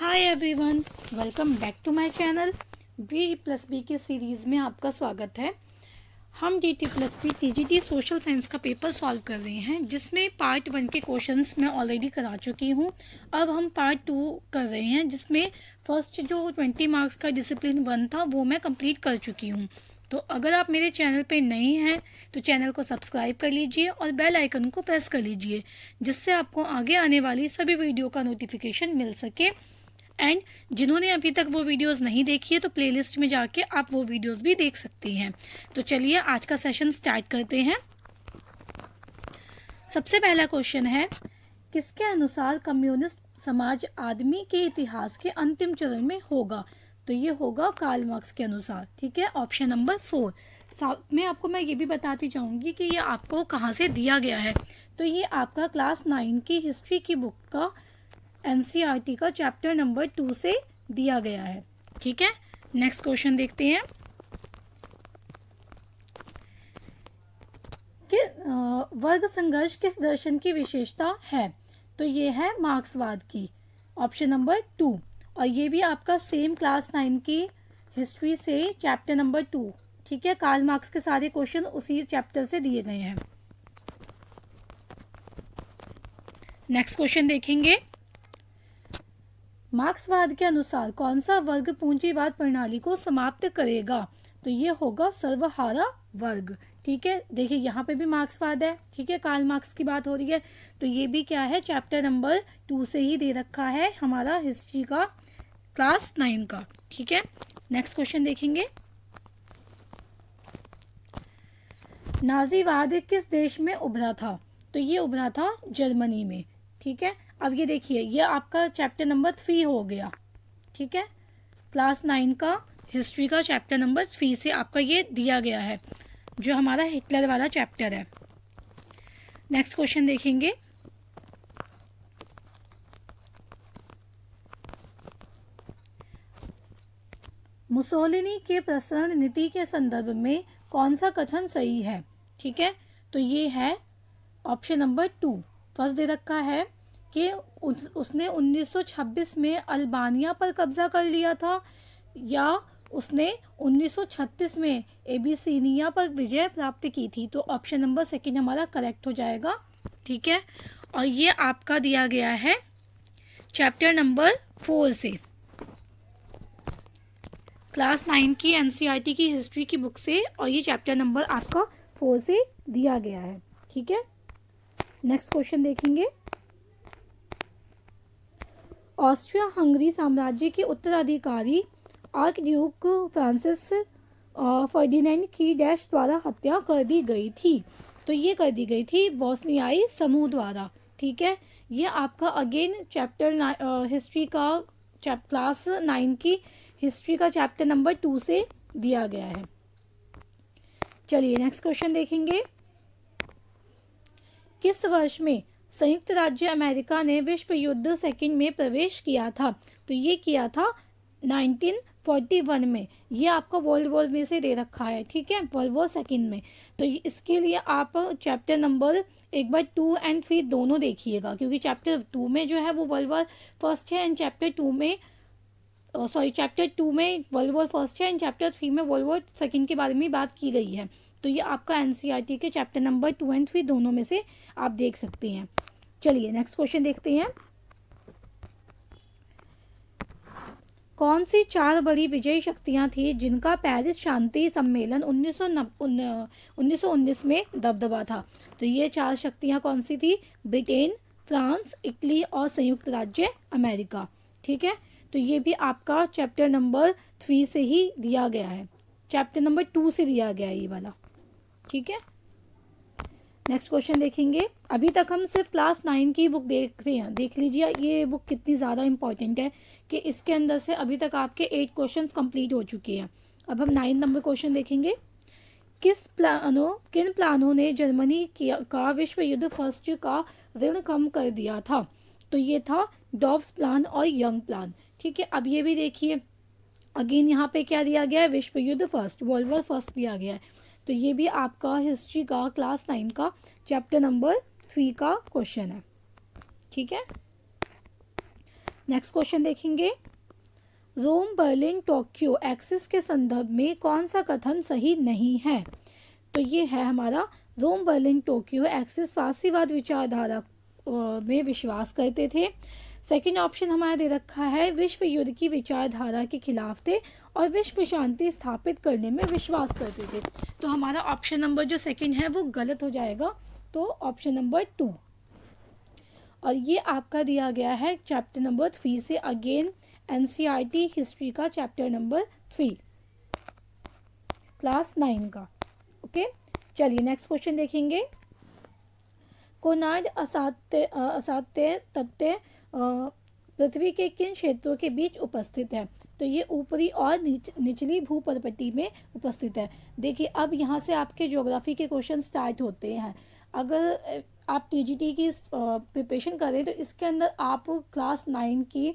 Hi everyone, welcome back to my channel. बी+बी के series में आपका स्वागत है। हम DT+B TGT सोशल साइंस का पेपर सॉल्व कर रहे हैं, जिसमें पार्ट 1 के क्वेश्चंस मैं ऑलरेडी करा चुकी हूं। अब हम पार्ट 2 कर रहे हैं, जिसमें फर्स्ट जो 20 मार्क्स का डिसिप्लिन 1 था वो मैं कंप्लीट कर चुकी हूं। तो अगर आप मेरे चैनल पे नए हैं तो चैनल को सब्सक्राइब कर लीजिए और बेल आइकन को प्रेस कर लीजिए, जिससे आपको आगे आने वाली सभी वीडियो का नोटिफिकेशन मिल सके। एंड जिन्होंने अभी तक वो वीडियोस नहीं देखी है तो प्लेलिस्ट में जाके आप वो वीडियोस भी देख सकती हैं। तो चलिए आज का सेशन स्टार्ट करते हैं। सबसे पहला क्वेश्चन है, किसके अनुसार कम्युनिस्ट समाज आदमी के इतिहास के अंतिम चरण में होगा? तो ये होगा कार्ल मार्क्स के अनुसार। ठीक है, ऑप्शन नंबर 4। साथ में आपको मैं ये भी बताती जाऊंगी कि ये आपको कहाँ से दिया गया है। तो ये आपका क्लास 9 की हिस्ट्री की बुक का NCERT का चैप्टर नंबर 2 से दिया गया है। ठीक है, नेक्स्ट क्वेश्चन देखते हैं कि वर्ग संघर्ष किस दर्शन की विशेषता है? तो ये है मार्क्सवाद की, ऑप्शन नंबर 2। और ये भी आपका सेम क्लास 9 की हिस्ट्री से चैप्टर नंबर 2। ठीक है, कार्ल मार्क्स के सारे क्वेश्चन उसी चैप्टर से दिए गए हैं। नेक्स्ट क्वेश्चन देखेंगे, मार्क्सवाद के अनुसार कौन सा वर्ग पूंजीवाद प्रणाली को समाप्त करेगा? तो ये होगा सर्वहारा वर्ग। ठीक है, देखिए यहाँ पे भी मार्क्सवाद है। ठीक है, कार्ल मार्क्स की बात हो रही है, तो ये भी क्या है, चैप्टर नंबर 2 से ही दे रखा है हमारा हिस्ट्री का क्लास 9 का। ठीक है, नेक्स्ट क्वेश्चन देखेंगे, नाजीवाद किस देश में उभरा था? तो ये उभरा था जर्मनी में। ठीक है, अब ये देखिए, ये आपका चैप्टर नंबर 3 हो गया। ठीक है, क्लास 9 का हिस्ट्री का चैप्टर नंबर 3 से आपका ये दिया गया है, जो हमारा हिटलर वाला चैप्टर है। नेक्स्ट क्वेश्चन देखेंगे, मुसोलिनी के प्रसरण नीति के संदर्भ में कौन सा कथन सही है? ठीक है, तो ये है ऑप्शन नंबर 2। फर्स्ट दे रखा है कि उसने 1926 में अल्बानिया पर कब्जा कर लिया था, या उसने 1936 में एबिसिनिया पर विजय प्राप्त की थी। तो ऑप्शन नंबर 2 हमारा करेक्ट हो जाएगा। ठीक है, और ये आपका दिया गया है चैप्टर नंबर 4 से, क्लास 9 की NCERT की हिस्ट्री की बुक से, और ये चैप्टर नंबर आपका 4 से दिया गया है। ठीक है, नेक्स्ट क्वेश्चन देखेंगे, ऑस्ट्रिया हंगरी साम्राज्य के उत्तराधिकारी आर्कड्यूक फ्रांसिस फर्डिनेंड की डैश द्वारा हत्या कर दी गई थी? तो ये कर दी गई थी बोस्नियाई समूह द्वारा। ठीक है, ये आपका अगेन चैप्टर हिस्ट्री का क्लास 9 की हिस्ट्री का चैप्टर नंबर 2 से दिया गया है। चलिए नेक्स्ट क्वेश्चन देखेंगे, किस वर्ष में संयुक्त राज्य अमेरिका ने विश्व युद्ध सेकंड में प्रवेश किया था? तो ये किया था 1941 में। ये आपका वर्ल्ड वॉर में से दे रखा है। ठीक है, वर्ल्ड वॉर सेकंड में। तो इसके लिए आप चैप्टर नंबर एक बार 2 और 3 दोनों देखिएगा, क्योंकि चैप्टर 2 में जो है वो वर्ल्ड वॉर फर्स्ट है, एंड चैप्टर 2 में चैप्टर 2 में वर्ल्ड वॉर फर्स्ट है, एंड चैप्टर 3 में वर्ल्ड वॉर सेकंड के बारे में बात की गई है। तो ये आपका NCERT के चैप्टर नंबर 2 और 3 दोनों में से आप देख सकते हैं। चलिए नेक्स्ट क्वेश्चन देखते हैं, कौन सी 4 बड़ी विजयी शक्तियां थी जिनका पेरिस शांति सम्मेलन 1919 में दबदबा था? तो ये 4 शक्तियां कौन सी थी? ब्रिटेन, फ्रांस, इटली और संयुक्त राज्य अमेरिका। ठीक है, तो ये भी आपका चैप्टर नंबर 3 से ही दिया गया है, चैप्टर नंबर 2 से दिया गया है ये वाला। ठीक है, नेक्स्ट क्वेश्चन देखेंगे, अभी तक हम सिर्फ क्लास 9 की बुक देख रहे हैं। देख लीजिए ये बुक कितनी ज़्यादा इंपॉर्टेंट है कि इसके अंदर से अभी तक आपके 8 क्वेश्चंस कंप्लीट हो चुके हैं। अब हम 9 नंबर क्वेश्चन देखेंगे, किन प्लानों ने जर्मनी का विश्व युद्ध फर्स्ट का ऋण कम कर दिया था? तो ये था डॉव्स प्लान और यंग प्लान। ठीक है, अब ये भी देखिए, अगेन यहाँ पे क्या दिया गया है, विश्व युद्ध फर्स्ट, वर्ल्ड वॉर फर्स्ट दिया गया है। तो ये भी आपका हिस्ट्री का क्लास 9 का चैप्टर नंबर 3 का क्वेश्चन है। ठीक है, नेक्स्ट क्वेश्चन देखेंगे, रोम बर्लिन टोक्यो एक्सिस के संदर्भ में कौन सा कथन सही नहीं है? तो ये है हमारा, रोम बर्लिन टोक्यो एक्सिस फासीवाद विचारधारा में विश्वास करते थे। सेकंड ऑप्शन हमारा दे रखा है, विश्व युद्ध की विचारधारा के खिलाफ थे और विश्व शांति स्थापित करने में विश्वास करते थे। तो हमारा ऑप्शन नंबर जो सेकंड है वो गलत हो जाएगा, तो ऑप्शन नंबर 2। और ये आपका दिया गया है चैप्टर नंबर 3 से, अगेन एनसीईआरटी हिस्ट्री का चैप्टर नंबर 3 क्लास 9 का। ओके, चलिए नेक्स्ट क्वेश्चन देखेंगे। कोनार्ड असाध्य तथ्य पृथ्वी के किन क्षेत्रों के बीच उपस्थित है? तो ये ऊपरी और निचली भूपरिपट्टी में उपस्थित है। देखिए, अब यहाँ से आपके ज्योग्राफी के क्वेश्चन स्टार्ट होते हैं। अगर आप टीजीटी की प्रिपरेशन करें तो इसके अंदर आप क्लास 9 की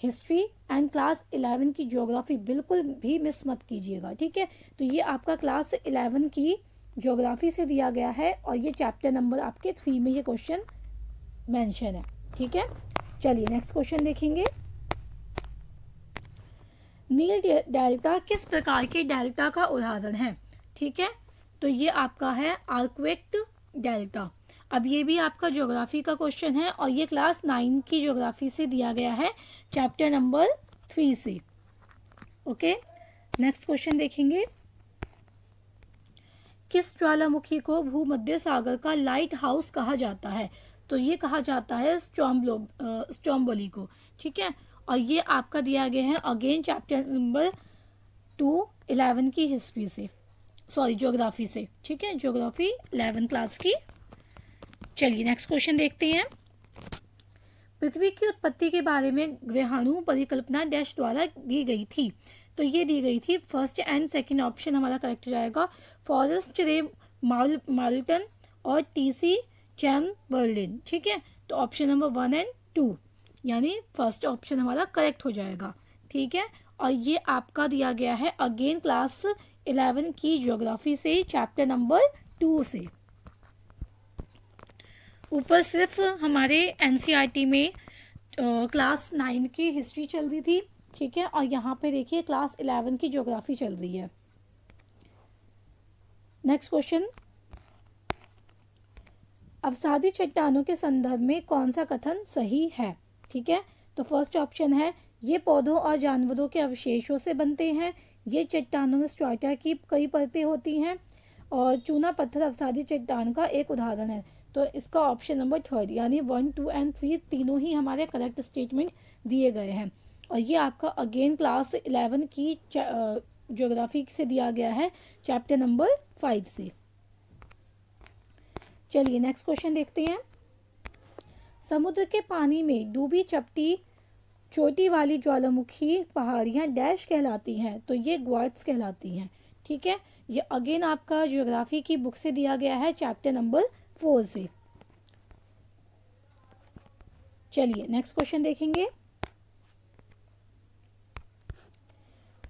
हिस्ट्री एंड क्लास 11 की ज्योग्राफी बिल्कुल भी मिस मत कीजिएगा, ठीक है। तो ये आपका क्लास 11 की ज्योग्राफी से दिया गया है और ये चैप्टर नंबर आपके 3 में ये क्वेश्चन मेंशन है, ठीक है। चलिए नेक्स्ट क्वेश्चन देखेंगे। नील डेल्टा किस प्रकार के डेल्टा का उदाहरण है? ठीक है, तो ये आपका है आर्कवेक्ट डेल्टा। अब ये भी आपका ज्योग्राफी का क्वेश्चन है और ये क्लास 9 की ज्योग्राफी से दिया गया है चैप्टर नंबर 3 से। ओके, नेक्स्ट क्वेश्चन देखेंगे। किस ज्वालामुखी को भूमध्य सागर का लाइट हाउस कहा जाता है? तो ये कहा जाता है स्ट्रोम्बोली को, ठीक है। और ये आपका दिया गया है अगेन चैप्टर नंबर 11 की हिस्ट्री से, सॉरी ज्योग्राफी से, ठीक है, ज्योग्राफी 11 क्लास की। चलिए नेक्स्ट क्वेश्चन देखते हैं। पृथ्वी की उत्पत्ति के बारे में ग्रहाणु परिकल्पना डैश द्वारा दी गई थी? तो ये दी गई थी, फर्स्ट एंड सेकंड ऑप्शन हमारा करेक्ट हो जाएगा, फॉरेस्ट रे माल्टन और टीसी चैम्बरलिन, ठीक है। तो ऑप्शन नंबर 1 एंड 2 यानी फर्स्ट ऑप्शन हमारा करेक्ट हो जाएगा, ठीक है। और ये आपका दिया गया है अगेन क्लास 11 की ज्योग्राफी से चैप्टर नंबर 2 से। ऊपर सिर्फ हमारे एनसीईआरटी में क्लास 9 की हिस्ट्री चल रही थी, ठीक है, और यहाँ पे देखिए क्लास 11 की ज्योग्राफी चल रही है। नेक्स्ट क्वेश्चन, अवसादी चट्टानों के संदर्भ में कौन सा कथन सही है? ठीक है, तो फर्स्ट ऑप्शन है, ये पौधों और जानवरों के अवशेषों से बनते हैं, ये चट्टानों में स्ट्राटा की कई परतें होती हैं और चूना पत्थर अवसादी चट्टान का एक उदाहरण है। तो इसका ऑप्शन नंबर 3 यानी 1, 2 एंड 3 तीनों ही हमारे करेक्ट स्टेटमेंट दिए गए हैं। और ये आपका अगेन क्लास 11 की ज्योग्राफी से दिया गया है चैप्टर नंबर 5 से। चलिए नेक्स्ट क्वेश्चन देखते हैं। समुद्र के पानी में डूबी चपटी चोटी वाली ज्वालामुखी पहाड़ियाँ डैश कहलाती हैं? तो ये ग्वार्ट्स कहलाती हैं, ठीक है। ये अगेन आपका ज्योग्राफी की बुक से दिया गया है चैप्टर नंबर 4 से। चलिए नेक्स्ट क्वेश्चन देखेंगे।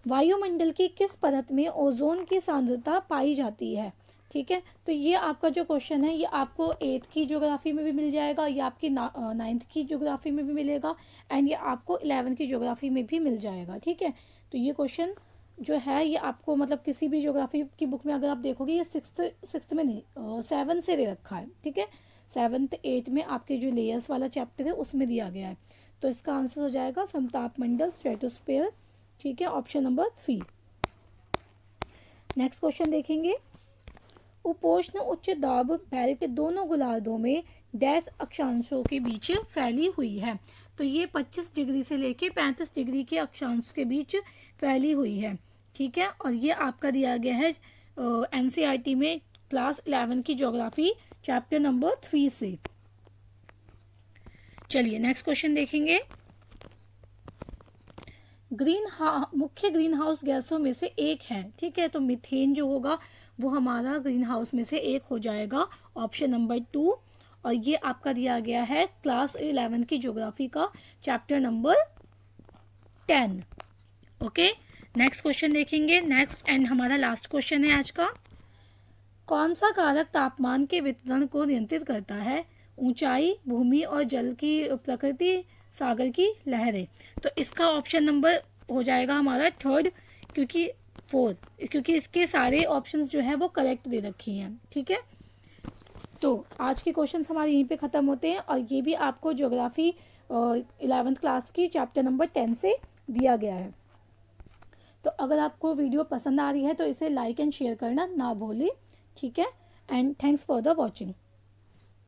वायुमंडल की किस परत में ओजोन की सांद्रता पाई जाती है? ठीक है, तो ये आपका जो क्वेश्चन है ये आपको 8th की ज्योग्राफी में भी मिल जाएगा, ये आपकी 9th की ज्योग्राफी में भी मिलेगा एंड ये आपको 11th की ज्योग्राफी में भी मिल जाएगा, ठीक है। तो ये क्वेश्चन जो है ये आपको मतलब किसी भी ज्योग्राफी की बुक में अगर आप देखोगे ये 6th में नहीं 7 से दे रखा है, ठीक है। 7th 8th में आपके जो लेयर्स वाला चैप्टर है उसमें दिया गया है। तो इसका आंसर हो जाएगा समतापमंडल, स्ट्रेटोस्फीयर, ठीक है, ऑप्शन नंबर 3। नेक्स्ट क्वेश्चन देखेंगे। उपोष्ण उच्च दाब बेल्ट दोनों गोलार्धों में डैश अक्षांशों के बीच फैली हुई है? तो ये 25 डिग्री से लेके 35 डिग्री के अक्षांश के बीच फैली हुई है, ठीक है। और ये आपका दिया गया है एनसीईआरटी में क्लास 11 की ज्योग्राफी चैप्टर नंबर 3 से। चलिए नेक्स्ट क्वेश्चन देखेंगे। मुख्य ग्रीन हाउस गैसों में से एक है, ठीक है। तो मीथेन जो होगा वो हमारा ग्रीन हाउस में से एक हो जाएगा, ऑप्शन नंबर 2। और ये आपका दिया गया है क्लास 11 की ज्योग्राफी का chapter number 10। Okay, next question देखेंगे। नेक्स्ट एंड हमारा लास्ट क्वेश्चन है आज का। कौन सा कारक तापमान के वितरण को नियंत्रित करता है? ऊंचाई, भूमि और जल की प्रकृति, सागर की लहरें। तो इसका ऑप्शन नंबर हो जाएगा हमारा थर्ड, क्योंकि इसके सारे ऑप्शंस जो है वो करेक्ट दे रखी हैं। ठीक है, तो आज के क्वेश्चंस हमारे यहीं पे ख़त्म होते हैं और ये भी आपको ज्योग्राफी 11th क्लास की चैप्टर नंबर 10 से दिया गया है। तो अगर आपको वीडियो पसंद आ रही है तो इसे लाइक एंड शेयर करना ना भूलें। ठीक है, and thanks for the watching.